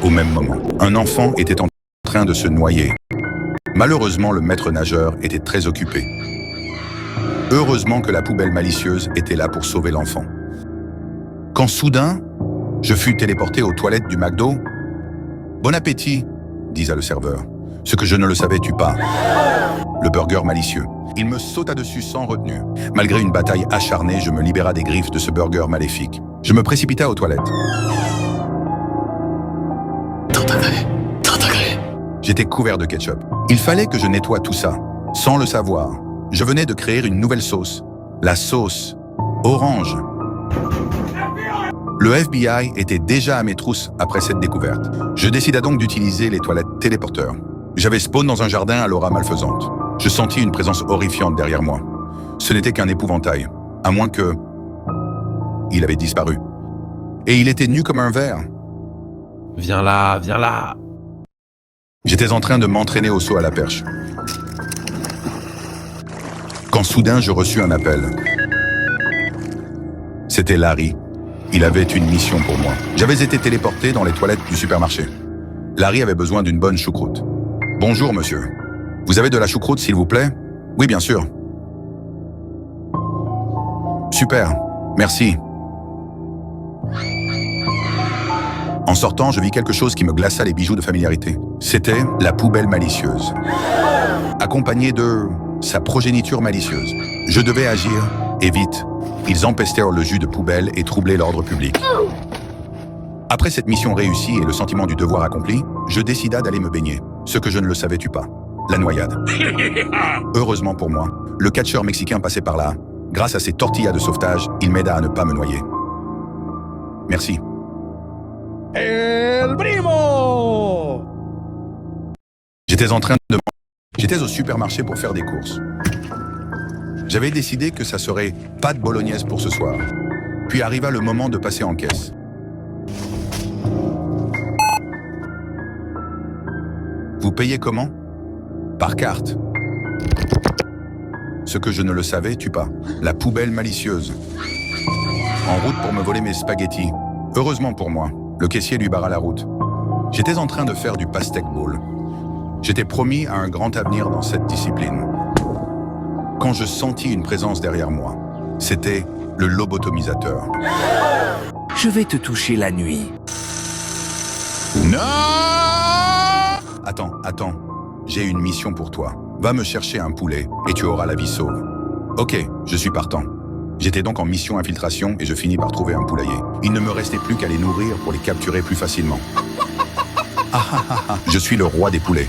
Au même moment, un enfant était en train de se noyer. Malheureusement, le maître nageur était très occupé. Heureusement que la poubelle malicieuse était là pour sauver l'enfant. Quand soudain, je fus téléporté aux toilettes du McDo. « Bon appétit !» disa le serveur. Ce que je ne le savais-tu pas. Le burger malicieux. Il me sauta dessus sans retenue. Malgré une bataille acharnée, je me libéra des griffes de ce burger maléfique. Je me précipita aux toilettes. J'étais couvert de ketchup. Il fallait que je nettoie tout ça, sans le savoir. Je venais de créer une nouvelle sauce. La sauce orange. Le FBI était déjà à mes trousses après cette découverte. Je décida donc d'utiliser les toilettes téléporteurs. J'avais spawn dans un jardin à l'aura malfaisante. Je sentis une présence horrifiante derrière moi. Ce n'était qu'un épouvantail, à moins que... Il avait disparu. Et il était nu comme un verre. Viens là, viens là. J'étais en train de m'entraîner au saut à la perche. Quand soudain, je reçus un appel. C'était Larry. Il avait une mission pour moi. J'avais été téléporté dans les toilettes du supermarché. Larry avait besoin d'une bonne choucroute. « Bonjour, monsieur. Vous avez de la choucroute, s'il vous plaît ?»« Oui, bien sûr. »« Super. Merci. » En sortant, je vis quelque chose qui me glaça les bijoux de familiarité. C'était la poubelle malicieuse, accompagnée de sa progéniture malicieuse. Je devais agir, et vite. Ils empestèrent le jus de poubelle et troublaient l'ordre public. Après cette mission réussie et le sentiment du devoir accompli, je décida d'aller me baigner. Ce que je ne le savais-tu pas, la noyade. Heureusement pour moi, le catcheur mexicain passait par là. Grâce à ses tortillas de sauvetage, il m'aida à ne pas me noyer. Merci. El primo! J'étais au supermarché pour faire des courses. J'avais décidé que ça serait pâte bolognaise pour ce soir. Puis arriva le moment de passer en caisse. Vous payez comment? Par carte. Ce que je ne le savais-tu pas, la poubelle malicieuse. En route pour me voler mes spaghettis. Heureusement pour moi, le caissier lui barra la route. J'étais en train de faire du pastèque ball. J'étais promis à un grand avenir dans cette discipline. Quand je sentis une présence derrière moi, c'était le lobotomisateur. Je vais te toucher la nuit. Non! Attends. J'ai une mission pour toi. Va me chercher un poulet et tu auras la vie sauve. Ok, je suis partant. J'étais donc en mission infiltration et je finis par trouver un poulailler. Il ne me restait plus qu'à les nourrir pour les capturer plus facilement. Je suis le roi des poulets.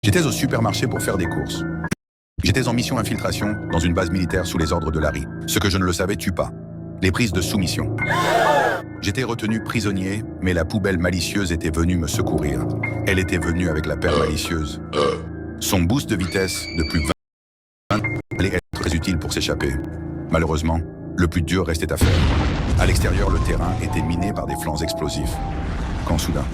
J'étais au supermarché pour faire des courses. J'étais en mission infiltration dans une base militaire sous les ordres de Larry. Ce que je ne le savais-tu pas, les prises de soumission. J'étais retenu prisonnier, mais la poubelle malicieuse était venue me secourir. Elle était venue avec la paire malicieuse. Son boost de vitesse de plus 20 allait être très utile pour s'échapper. Malheureusement, le plus dur restait à faire. À l'extérieur, le terrain était miné par des flancs explosifs. Quand soudain,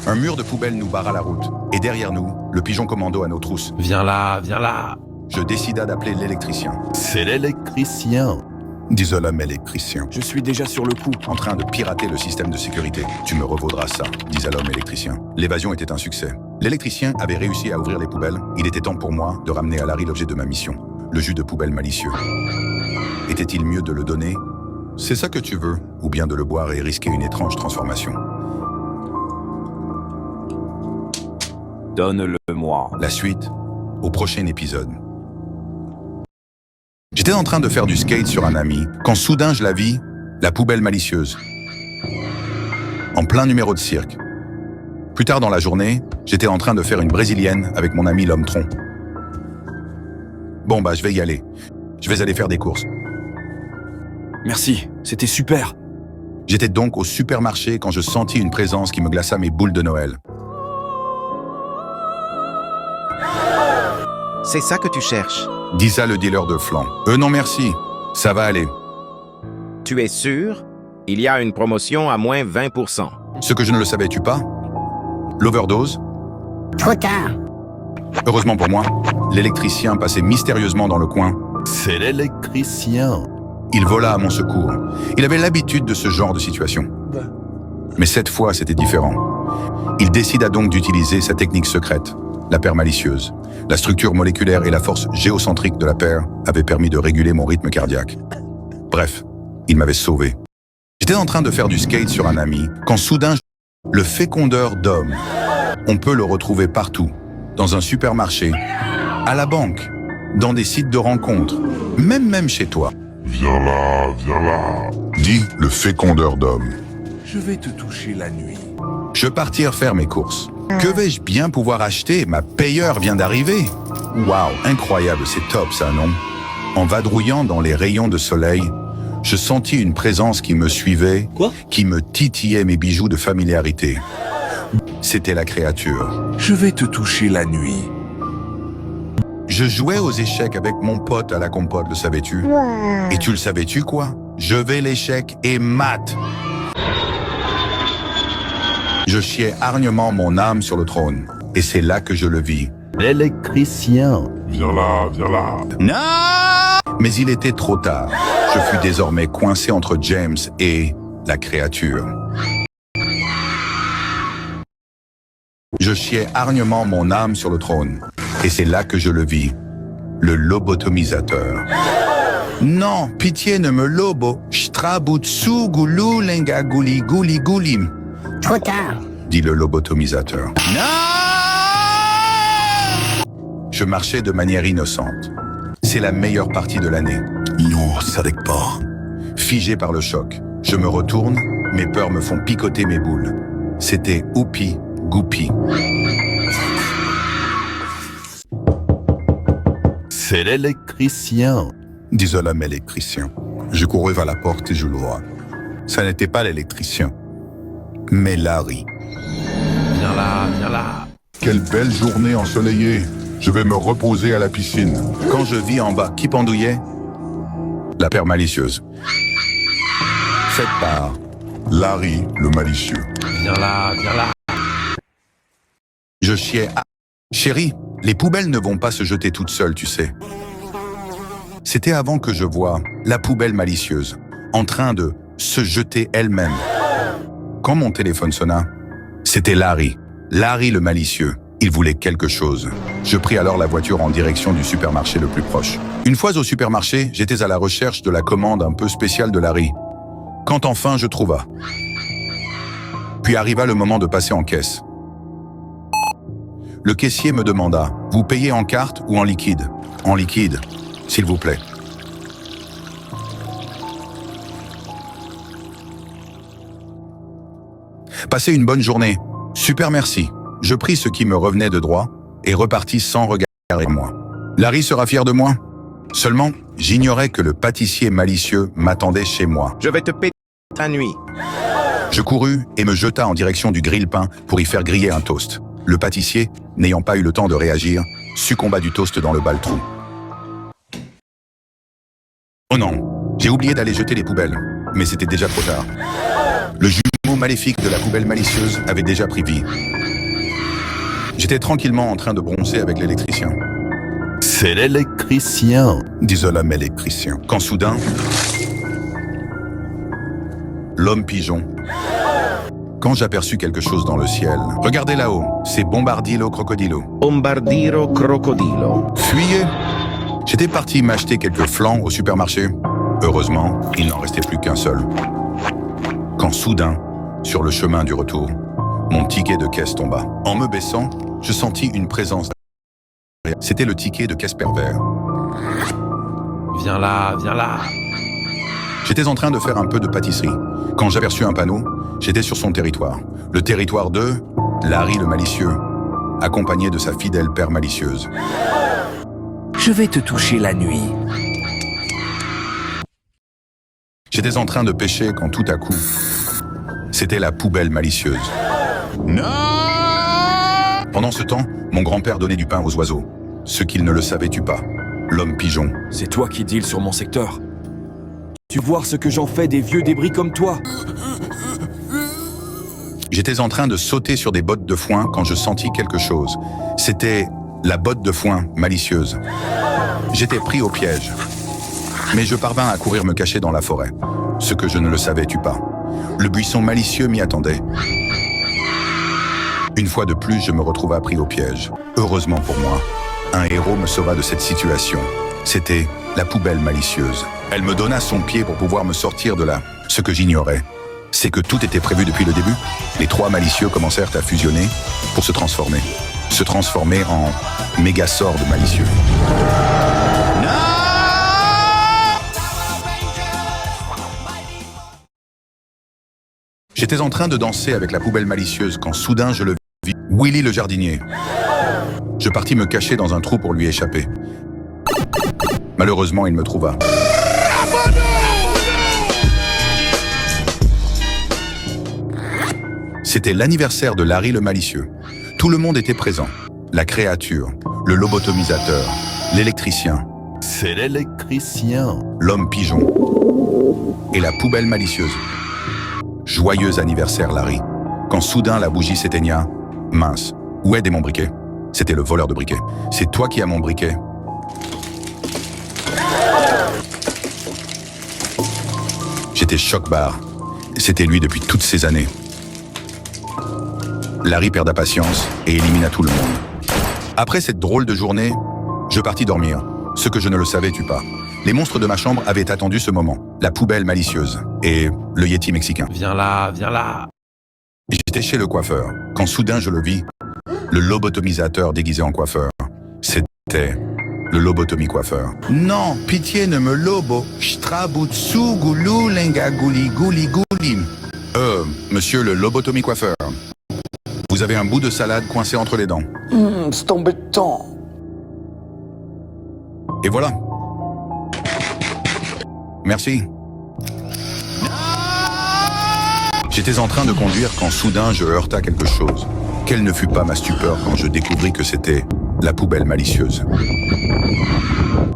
un mur de poubelle nous barra la route. Et derrière nous, le pigeon commando à nos trousses. Viens là, viens là. Je décida d'appeler l'électricien. C'est l'électricien. Dis l'homme électricien. Je suis déjà sur le coup. En train de pirater le système de sécurité. Tu me revaudras ça, disait l'homme électricien. L'évasion était un succès. L'électricien avait réussi à ouvrir les poubelles. Il était temps pour moi de ramener à Larry l'objet de ma mission. Le jus de poubelle malicieux. Était-il mieux de le donner? C'est ça que tu veux, ou bien de le boire et risquer une étrange transformation? Donne-le-moi. La suite, au prochain épisode. J'étais en train de faire du skate sur un ami, quand soudain je la vis, la poubelle malicieuse. En plein numéro de cirque. Plus tard dans la journée, j'étais en train de faire une brésilienne avec mon ami l'homme tronc. Bon je vais y aller. Je vais aller faire des courses. Merci, c'était super. J'étais donc au supermarché quand je sentis une présence qui me glaça mes boules de Noël. C'est ça que tu cherches. Disa le dealer de flan. Non merci, ça va aller. Tu es sûr? Il y a une promotion à moins 20%. Ce que je ne le savais-tu pas? L'overdose? Trop tard. Heureusement pour moi, l'électricien passait mystérieusement dans le coin. C'est l'électricien. Il vola à mon secours. Il avait l'habitude de ce genre de situation. Mais cette fois, c'était différent. Il décida donc d'utiliser sa technique secrète, la paire malicieuse. La structure moléculaire et la force géocentrique de la paire avaient permis de réguler mon rythme cardiaque. Bref, il m'avait sauvé. J'étais en train de faire du skate sur un ami, quand soudain, le fécondeur d'hommes. On peut le retrouver partout, dans un supermarché, à la banque, dans des sites de rencontres, même chez toi. Viens là, viens là. Dit le fécondeur d'hommes. Je vais te toucher la nuit. Je partir faire mes courses. Que vais-je bien pouvoir acheter? Ma payeur vient d'arriver. Waouh, incroyable, c'est top ça, non? En vadrouillant dans les rayons de soleil, je sentis une présence qui me suivait, qui me titillait mes bijoux de familiarité. C'était la créature. Je vais te toucher la nuit. Je jouais aux échecs avec mon pote à la compote, le savais-tu? Et tu le savais-tu quoi? Je vais l'échec et mat. Je chiais hargnement mon âme sur le trône. Et c'est là que je le vis. L'électricien. Viens là, viens là. Non! Mais il était trop tard. Je fus désormais coincé entre James et la créature. Je chiais hargnement mon âme sur le trône. Et c'est là que je le vis. Le lobotomisateur. Non, pitié ne me lobo. Shtrabutsu gulu lenga guli guli gulim. Trop tard. Dit le lobotomisateur. Non! Je marchais de manière innocente. C'est la meilleure partie de l'année. Non, ça n'est pas. Figé par le choc, je me retourne, mes peurs me font picoter mes boules. C'était Oupi Goupi. C'est l'électricien. Disait l'homme électricien. Je courus vers la porte et je l'ouvris. Ça n'était pas l'électricien, mais Larry. Viens là, viens là. Quelle belle journée ensoleillée. Je vais me reposer à la piscine. Quand je vis en bas, qui pendouillait? La paire malicieuse. Faite par Larry, le malicieux. Viens là, viens là. Je chiais. Chérie, les poubelles ne vont pas se jeter toutes seules, tu sais. C'était avant que je voie la poubelle malicieuse, en train de se jeter elle-même. Quand mon téléphone sonna, c'était Larry. Larry le malicieux. Il voulait quelque chose. Je pris alors la voiture en direction du supermarché le plus proche. Une fois au supermarché, j'étais à la recherche de la commande un peu spéciale de Larry. Quand enfin je trouva. Puis arriva le moment de passer en caisse. Le caissier me demanda, « Vous payez en carte ou en liquide ?»« En liquide, s'il vous plaît. » Passez une bonne journée. Super merci. Je pris ce qui me revenait de droit et repartis sans regarder moi. Larry sera fier de moi. Seulement, j'ignorais que le pâtissier malicieux m'attendait chez moi. Je vais te péter la nuit. Je courus et me jeta en direction du grille-pain pour y faire griller un toast. Le pâtissier, n'ayant pas eu le temps de réagir, succomba du toast dans le bal-trou. Oh non, j'ai oublié d'aller jeter les poubelles, mais c'était déjà trop tard. Le jumeau maléfique de la poubelle malicieuse avait déjà pris vie. J'étais tranquillement en train de bronzer avec l'électricien. C'est l'électricien. Disait l'homme électricien. Quand soudain, l'homme pigeon. Quand j'aperçus quelque chose dans le ciel, regardez là-haut, c'est Bombardilo Crocodilo. Bombardiro crocodilo. Fuyez! J'étais parti m'acheter quelques flancs au supermarché. Heureusement, il n'en restait plus qu'un seul. Quand soudain, sur le chemin du retour, mon ticket de caisse tomba. En me baissant, je sentis une présence. C'était le ticket de caisse pervers. Viens là, viens là. J'étais en train de faire un peu de pâtisserie. Quand j'aperçus un panneau, j'étais sur son territoire. Le territoire de Larry le malicieux, accompagné de sa fidèle paire malicieuse. Je vais te toucher la nuit. J'étais en train de pêcher quand tout à coup, c'était la poubelle malicieuse. Non! Pendant ce temps, mon grand-père donnait du pain aux oiseaux. Ce qu'il ne le savait-tu pas, l'homme pigeon. C'est toi qui deals sur mon secteur. Tu vois ce que j'en fais des vieux débris comme toi? J'étais en train de sauter sur des bottes de foin quand je sentis quelque chose. C'était la botte de foin malicieuse. J'étais pris au piège. Mais je parvins à courir me cacher dans la forêt. Ce que je ne le savais-tu pas. Le buisson malicieux m'y attendait. Une fois de plus, je me retrouva pris au piège. Heureusement pour moi, un héros me sauva de cette situation. C'était la poubelle malicieuse. Elle me donna son pied pour pouvoir me sortir de là. Ce que j'ignorais, c'est que tout était prévu depuis le début. Les trois malicieux commencèrent à fusionner pour se transformer. Se transformer en Mégazord malicieux. J'étais en train de danser avec la poubelle malicieuse quand soudain je le vis. Willy le jardinier. Je partis me cacher dans un trou pour lui échapper. Malheureusement, il me trouva. C'était l'anniversaire de Larry le malicieux. Tout le monde était présent. La créature, le lobotomisateur, l'électricien, C'est l'électricien. l'homme pigeon et la poubelle malicieuse. Joyeux anniversaire, Larry. Quand soudain la bougie s'éteigna, mince, où est mon briquet? C'était le voleur de briquet. C'est toi qui as mon briquet. J'étais choc-barre. C'était lui depuis toutes ces années. Larry perda patience et élimina tout le monde. Après cette drôle de journée, je partis dormir. Ce que je ne le savais-tu pas. Les monstres de ma chambre avaient attendu ce moment. La poubelle malicieuse et le Yeti mexicain. Viens là, viens là. J'étais chez le coiffeur, quand soudain je le vis. Le lobotomisateur déguisé en coiffeur. C'était le lobotomi-coiffeur. Non, pitié ne me lobo. Strabutsu goulou lenga gouli gouli gouli. Monsieur le lobotomi-coiffeur. Vous avez un bout de salade coincé entre les dents. C'est embêtant. Et voilà. Merci. J'étais en train de conduire quand soudain je heurta quelque chose. Quelle ne fut pas ma stupeur quand je découvris que c'était la poubelle malicieuse.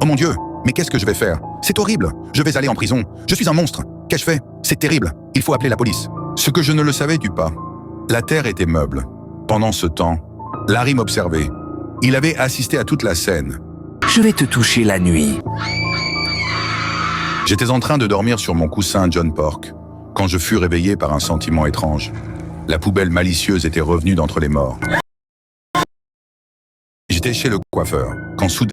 Oh mon Dieu, mais qu'est-ce que je vais faire? C'est horrible. Je vais aller en prison. Je suis un monstre. Qu'ai-je fait? C'est terrible. Il faut appeler la police. Ce que je ne le savais-tu pas, la terre était meuble. Pendant ce temps, Larry m'observait. Il avait assisté à toute la scène. Je vais te toucher la nuit. J'étais en train de dormir sur mon coussin John Pork, quand je fus réveillé par un sentiment étrange. La poubelle malicieuse était revenue d'entre les morts. J'étais chez le coiffeur, quand soudain